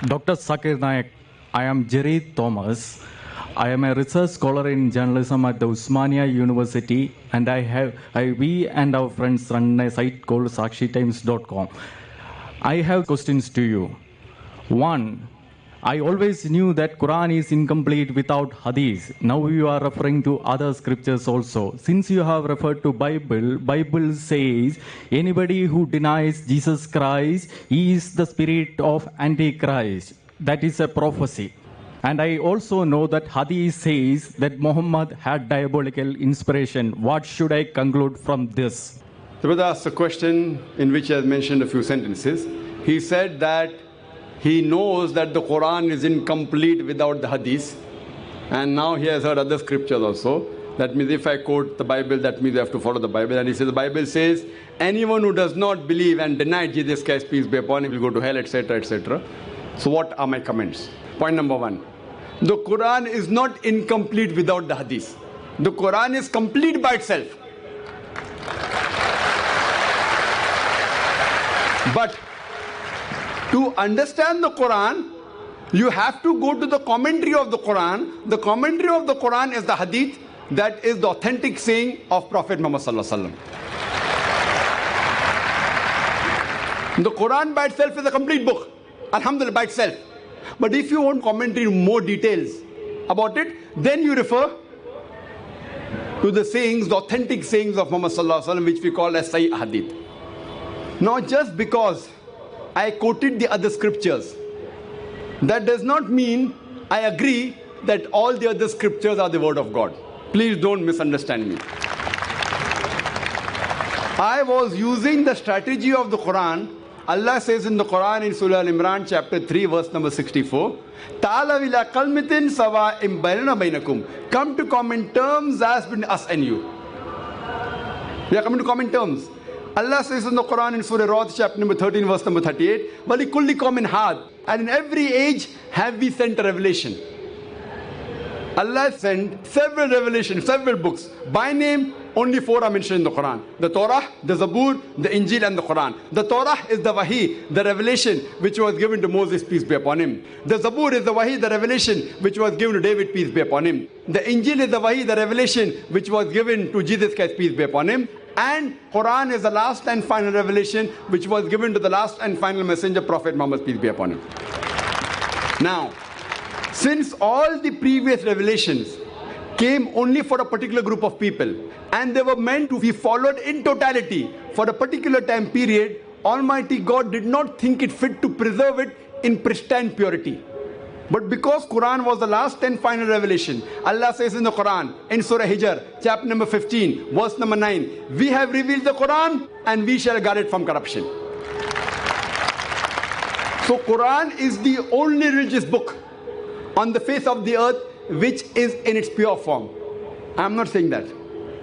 Dr. Zakir Naik, I am Jerry Thomas. I am a research scholar in journalism at the Usmania University, and we and our friends run a site called SakshiTimes.com. I have questions to you. One, I always knew that Quran is incomplete without Hadeeth. Now you are referring to other scriptures also. Since you have referred to Bible says anybody who denies Jesus Christ is the spirit of Antichrist. That is a prophecy. And I also know that Hadeeth says that Muhammad had diabolical inspiration. What should I conclude from this? The brother asked a question in which he has mentioned a few sentences. He said that he knows that the Quran is incomplete without the Hadith. And now he has heard other scriptures also. That means if I quote the Bible, that means I have to follow the Bible. And he says the Bible says, anyone who does not believe and deny Jesus Christ, peace be upon him, will go to hell, etc., etc. So what are my comments? Point number one. The Quran is not incomplete without the Hadith. The Quran is complete by itself. But to understand the Quran, you have to go to the commentary of the Quran. The commentary of the Quran is the Hadith, that is the authentic saying of Prophet Muhammad sallallahu alaihi wasallam. The Quran by itself is a complete book, alhamdulillah, by itself. But if you want commentary, more details about it, then you refer to the sayings, the authentic sayings of Muhammad sallallahu alaihi wasallam, which we call as Sahih Hadith. Now, just because I quoted the other scriptures, that does not mean I agree that all the other scriptures are the word of God. Please don't misunderstand me. I was using the strategy of the Quran. Allah says in the Quran in Surah Al-Imran chapter 3 verse number 64, Ta'ala ila qalmitin sawa'im bainana bainakum. Come to common terms as between us and you. We are coming to common terms. Allah says in the Quran in Surah Ra'd chapter number 13 verse number 38, وَلِكُلِّ قَوْمٍ هَادٍ. And in every age have we sent a revelation. Allah sent several revelations, several books. By name, only 4 are mentioned in the Quran. The Torah, the Zabur, the Injil and the Quran. The Torah is the Wahi, the revelation which was given to Moses, peace be upon him. The Zabur is the Wahi, the revelation which was given to David, peace be upon him. The Injil is the Wahi, the revelation which was given to Jesus Christ, peace be upon him. And Quran is the last and final revelation which was given to the last and final messenger, Prophet Muhammad, peace be upon him. Now, since all the previous revelations came only for a particular group of people and they were meant to be followed in totality for a particular time period, Almighty God did not think it fit to preserve it in pristine purity. But because Quran was the last and final revelation, Allah says in the Quran, in Surah Hijr, chapter number 15, verse number 9, we have revealed the Quran and we shall guard it from corruption. So Quran is the only religious book on the face of the earth which is in its pure form. I am not saying that.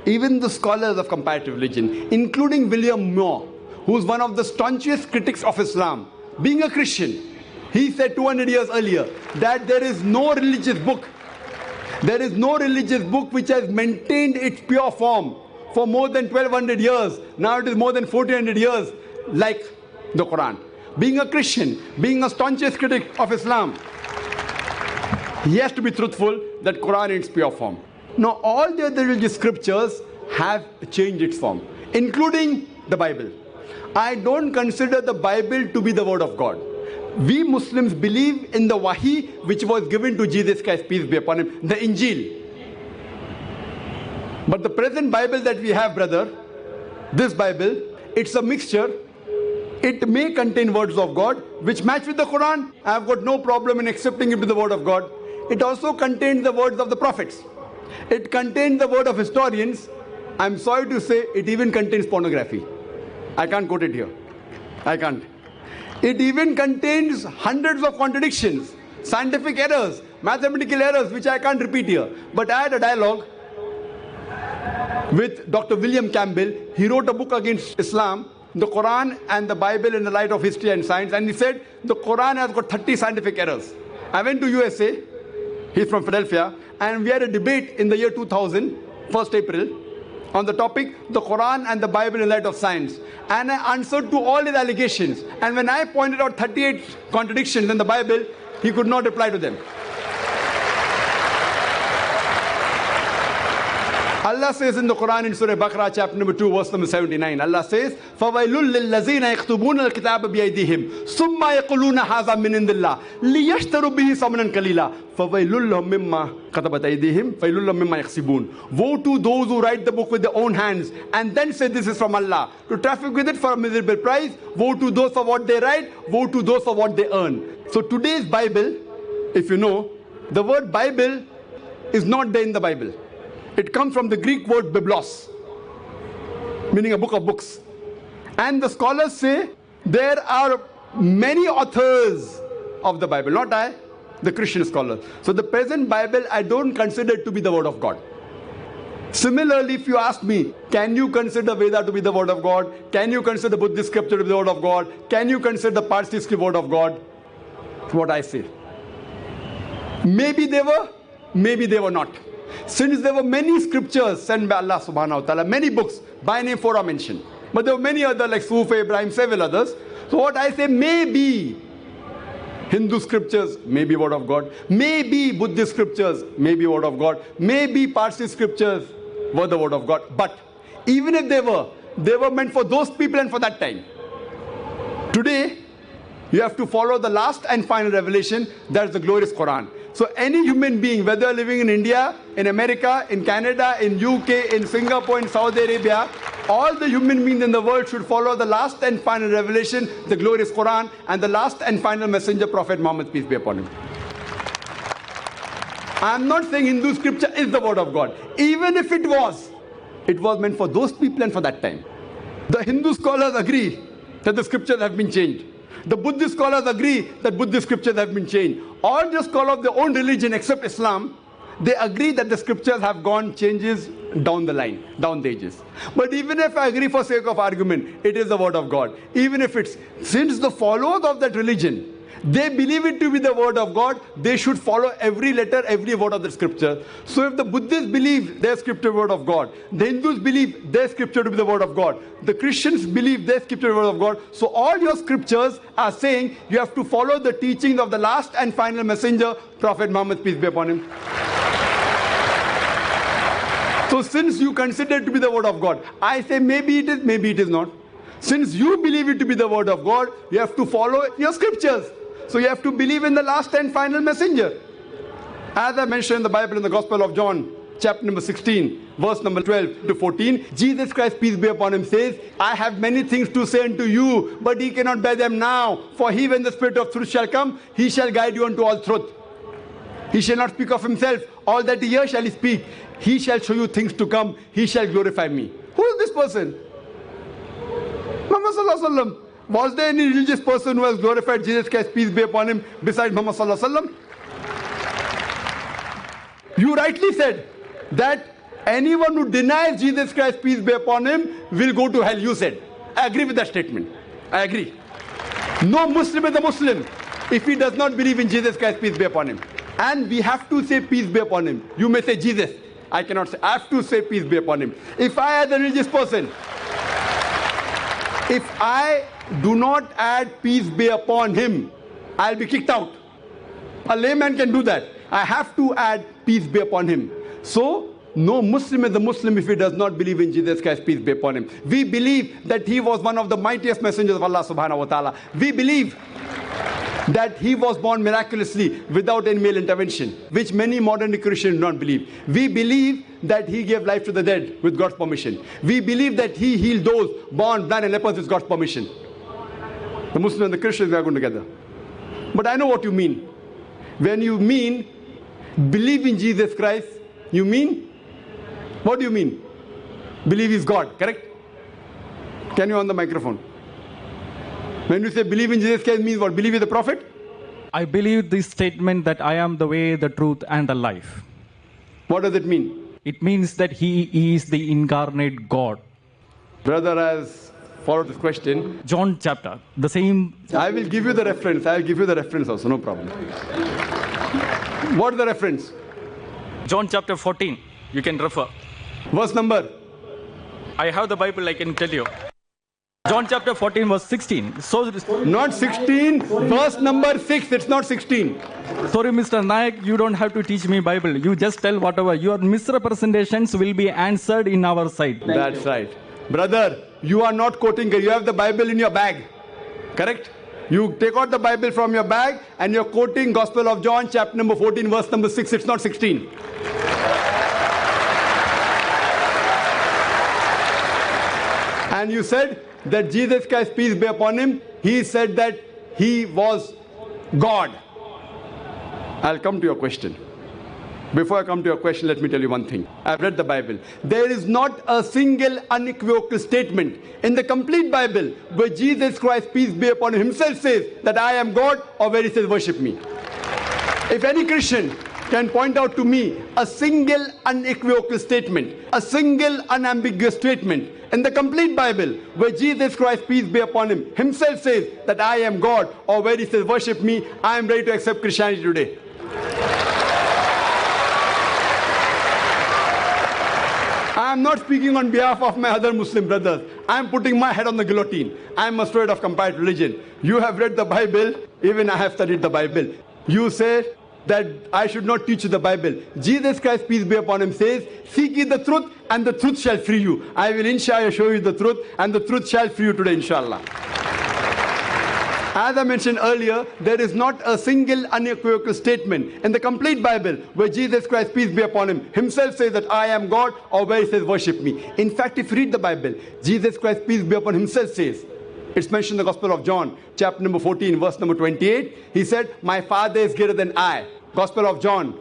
Even the scholars of comparative religion, including William Moore, who is one of the staunchest critics of Islam, being a Christian, he said 200 years earlier that there is no religious book which has maintained its pure form for more than 1200 years. Now it is more than 1400 years, like the Quran. Being a Christian, being a staunchest critic of Islam, he has to be truthful that Quran in its pure form. Now all the other religious scriptures have changed its form, including the Bible. I don't consider the Bible to be the word of God. We Muslims believe in the Wahi which was given to Jesus Christ, peace be upon him, the Injil. But the present Bible that we have, brother, this Bible, it's a mixture. It may contain words of God which match with the Quran. I have got no problem in accepting it to the word of God. It also contains the words of the prophets. It contains the word of historians. I'm sorry to say, it even contains pornography. I can't quote it here. I can't. It even contains hundreds of contradictions, scientific errors, mathematical errors, which I can't repeat here. But I had a dialogue with Dr. William Campbell. He wrote a book against Islam, the Quran and the Bible in the light of history and science. And he said, the Quran has got 30 scientific errors. I went to USA. He's from Philadelphia. And we had a debate in the year 2000, 1st April on the topic, the Quran and the Bible in light of science. And I answered to all his allegations. And when I pointed out 38 contradictions in the Bible, he could not reply to them. Allah says in the Quran in Surah Baqarah chapter number 2 verse number 79, Allah says, فَوَيْلُلْ لِلَّذِينَ يَكْتُبُونَ الْكِتَابَ بِأَيْدِيهِمْ ثُمَّ يَقُولُونَ هَذَا مِنْ عِنْدِ اللَّهِ لِيَشْتَرُوا بِهِ ثَمَنًا قَلِيلًا فَوَيْلُلْ لَهُم مِّمَّا كَتَبَتْ أَيْدِيهِمْ فَوَيْلُلْ لَهُم مِّمَّا يَكْسِبُونَ. Woe to those who write the book with their own hands and then say this is from Allah, to traffic with it for a miserable price. Woe to those for what they write, woe to those for what they earn. So today's Bible, if you know, the word Bible is not there in the Bible. It comes from the Greek word biblos, meaning a book of books. And the scholars say there are many authors of the Bible, not I, the Christian scholars. So the present Bible I don't consider it to be the word of God. Similarly, if you ask me, can you consider Veda to be the word of God? Can you consider Buddhist scripture to be the word of God? Can you consider the Parsi script word of God? That's what I say. Maybe they were not. Since there were many scriptures sent by Allah subhanahu wa ta'ala, many books, by name 4 are mentioned. But there were many other like Sufi, Ibrahim, several others. So what I say, maybe Hindu scriptures, maybe word of God. Maybe Buddhist scriptures, maybe word of God. Maybe Parsi scriptures were the word of God. But even if they were meant for those people and for that time. Today, you have to follow the last and final revelation, that's the glorious Quran. So any human being, whether living in India, in America, in Canada, in UK, in Singapore, in Saudi Arabia, all the human beings in the world should follow the last and final revelation, the glorious Quran, and the last and final messenger, Prophet Muhammad, peace be upon him. I am not saying Hindu scripture is the word of God. Even if it was meant for those people and for that time. The Hindu scholars agree that the scriptures have been changed. The Buddhist scholars agree that Buddhist scriptures have been changed. All the scholars of their own religion except Islam, they agree that the scriptures have gone changes down the line, down the ages. But even if I agree for sake of argument, it is the word of God. Even if it's, since the followers of that religion, they believe it to be the word of God, they should follow every letter, every word of the scripture. So if the Buddhists believe their scripture word of God, the Hindus believe their scripture to be the word of God, the Christians believe their scripture word of God, so all your scriptures are saying you have to follow the teachings of the last and final messenger, Prophet Muhammad, peace be upon him. So since you consider it to be the word of God, I say maybe it is, maybe it is not. Since you believe it to be the word of God, you have to follow your scriptures. So you have to believe in the last and final messenger. As I mentioned in the Bible in the Gospel of John, chapter number 16, verse number 12 to 14, Jesus Christ, peace be upon him, says, I have many things to say unto you, but ye cannot bear them now. For he, when the Spirit of truth shall come, he shall guide you unto all truth. He shall not speak of himself. All that he hears shall he speak. He shall show you things to come. He shall glorify me. Who is this person? Muhammad sallallahu alaihi wasallam. Was there any religious person who has glorified Jesus Christ, peace be upon him, besides Muhammad sallallahu alaihi wasallam? You rightly said that anyone who denies Jesus Christ, peace be upon him, will go to hell. You said. I agree with that statement. I agree. No Muslim is a Muslim if he does not believe in Jesus Christ, peace be upon him. And we have to say peace be upon him. You may say Jesus. I cannot say. I have to say peace be upon him. If I, as a religious person, if I do not add peace be upon him, I'll be kicked out. A layman can do that. I have to add peace be upon him. So, no Muslim is a Muslim if he does not believe in Jesus Christ, peace be upon him. We believe that he was one of the mightiest messengers of Allah subhanahu wa ta'ala. We believe that he was born miraculously without any male intervention, which many modern Christians do not believe. We believe that he gave life to the dead with God's permission. We believe that he healed those born blind and lepers with God's permission. The Muslims and the Christians are going together. But I know what you mean. When you mean believe in Jesus Christ, you mean, what do you mean? Believe is God, correct? Can you on the microphone? When you say believe in Jesus Christ, means what? Believe in the Prophet? I believe this statement that I am the way, the truth, and the life. What does it mean? It means that he is the incarnate God. Brother has followed this question. John chapter, the same. I will give you the reference. I will give you the reference also, no problem. What is the reference? John chapter 14, you can refer. Verse number? I have the Bible, I can tell you. John chapter 14, verse 16. So, Not 16, verse number 6. It's not 16. sorry, Mr. Naik, you don't have to teach me Bible. You just tell whatever. Your misrepresentations will be answered in our side. That's right. Brother, you are not quoting. You have the Bible in your bag. Correct? You take out the Bible from your bag and you're quoting Gospel of John, chapter number 14, verse number 6. It's not 16. And you said that Jesus Christ, peace be upon him, he said that he was God. I'll come to your question. Before I come to your question, let me tell you one thing. I've read the Bible. There is not a single unequivocal statement in the complete Bible where Jesus Christ, peace be upon him, himself says that I am God, or where he says worship me. If any Christian can point out to me a single unequivocal statement, a single unambiguous statement in the complete Bible where Jesus Christ, peace be upon him, himself says that I am God, or where he says worship me, I am ready to accept Christianity today. I am not speaking on behalf of my other Muslim brothers. I am putting my head on the guillotine. I am afraid of comparative religion. You have read the Bible, even I have studied the Bible. You say that I should not teach you the Bible. Jesus Christ, peace be upon him, says, seek ye the truth and the truth shall free you. I will inshallah show you the truth and the truth shall free you today, inshallah. As I mentioned earlier, there is not a single unequivocal statement in the complete Bible where Jesus Christ, peace be upon him, himself says that I am God, or where he says worship me. In fact, if you read the Bible, Jesus Christ, peace be upon him, himself says, it's mentioned in the Gospel of John, chapter number 14, verse number 28. He said, my Father is greater than I. Gospel of John,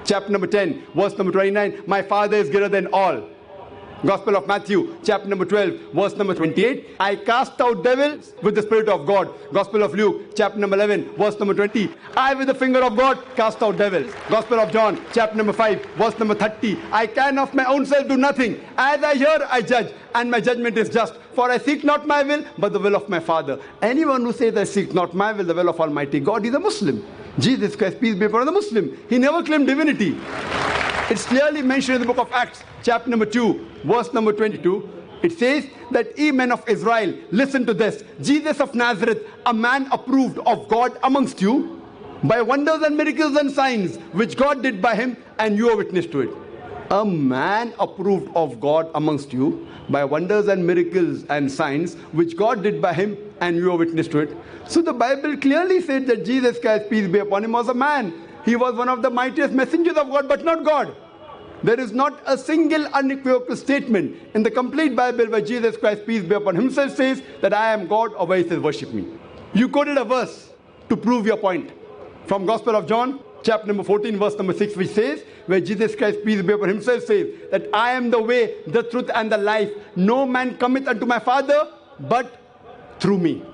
chapter number 10, verse number 29. My Father is greater than all. Gospel of Matthew, chapter number 12, verse number 28. I cast out devils with the Spirit of God. Gospel of Luke, chapter number 11, verse number 20. I, with the finger of God, cast out devils. Gospel of John, chapter number 5, verse number 30. I can of my own self do nothing. As I hear, I judge, and my judgment is just. For I seek not my will, but the will of my Father. Anyone who says I seek not my will, the will of Almighty God, is a Muslim. Jesus Christ, peace be upon the Muslim. He never claimed divinity. It's clearly mentioned in the book of Acts, chapter number 2, verse number 22. It says that ye men of Israel, listen to this. Jesus of Nazareth, a man approved of God amongst you, by wonders and miracles and signs, which God did by him, and you are witness to it. A man approved of God amongst you, by wonders and miracles and signs, which God did by him, and you are witness to it. So the Bible clearly said that Jesus Christ, peace be upon him, was a man. He was one of the mightiest messengers of God, but not God. There is not a single unequivocal statement in the complete Bible where Jesus Christ, peace be upon him, himself says that I am God, or where he says worship me. You quoted a verse to prove your point from Gospel of John, chapter number 14, verse number 6, which says, where Jesus Christ, peace be upon him, himself says that I am the way, the truth and the life. No man cometh unto my Father but through me.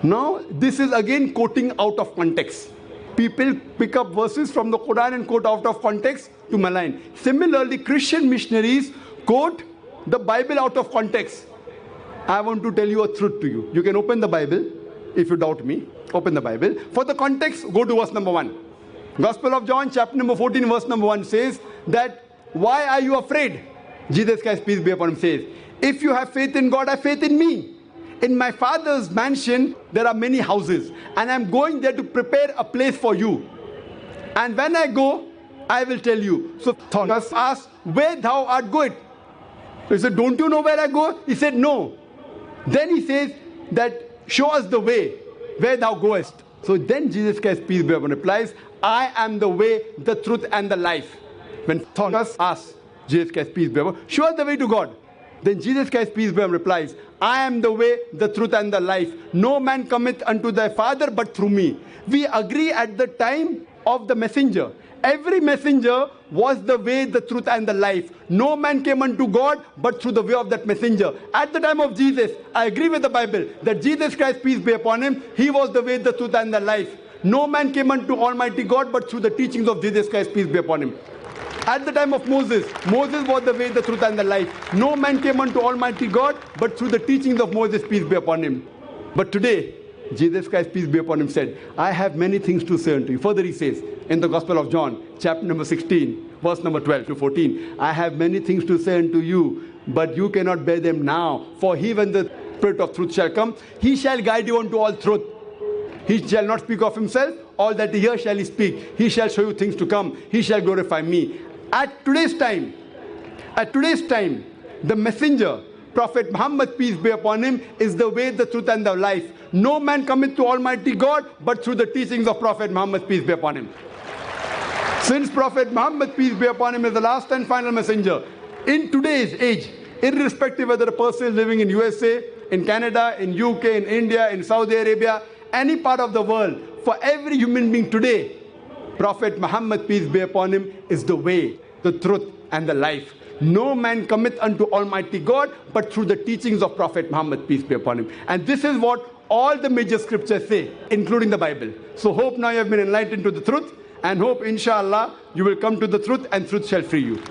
Now, this is again quoting out of context. People pick up verses from the Quran and quote out of context to malign. Similarly, Christian missionaries quote the Bible out of context. I want to tell you a truth to you. You can open the Bible if you doubt me. Open the Bible. For the context, go to verse number 1. Gospel of John, chapter number 14, verse number 1 says that, why are you afraid? Jesus Christ, peace be upon him, says, if you have faith in God, have faith in me. In my Father's mansion, there are many houses, and I'm going there to prepare a place for you. And when I go, I will tell you. So Thomas asked, where thou art going? He said, don't you know where I go? He said, no. Then he says that, show us the way, where thou goest. So then Jesus Christ, peace be upon him, replies, I am the way, the truth, and the life. When Thomas asked Jesus Christ, peace be upon him, show us the way to God. Then Jesus Christ, peace be upon him, replies, I am the way, the truth, and the life. No man cometh unto thy Father but through me. We agree at the time of the messenger. Every messenger was the way, the truth, and the life. No man came unto God but through the way of that messenger. At the time of Jesus, I agree with the Bible that Jesus Christ, peace be upon him, he was the way, the truth, and the life. No man came unto Almighty God but through the teachings of Jesus Christ, peace be upon him. At the time of Moses, Moses was the way, the truth, and the life. No man came unto Almighty God but through the teachings of Moses, peace be upon him. But today, Jesus Christ, peace be upon him, said, I have many things to say unto you. Further he says, in the Gospel of John, chapter number 16, verse number 12 to 14, I have many things to say unto you, but you cannot bear them now. For he, when the Spirit of truth shall come, he shall guide you unto all truth. He shall not speak of himself, all that he hears shall he speak. He shall show you things to come. He shall glorify me. At today's time, the messenger, Prophet Muhammad, peace be upon him, is the way, the truth, and the life. No man cometh to Almighty God but through the teachings of Prophet Muhammad, peace be upon him. Since Prophet Muhammad, peace be upon him, is the last and final messenger, in today's age, irrespective whether a person is living in USA, in Canada, in UK, in India, in Saudi Arabia, any part of the world, for every human being today, Prophet Muhammad, peace be upon him, is the way, the truth, and the life. No man cometh unto Almighty God but through the teachings of Prophet Muhammad, peace be upon him. And this is what all the major scriptures say, including the Bible. So hope now you have been enlightened to the truth, and hope inshallah you will come to the truth and truth shall free you.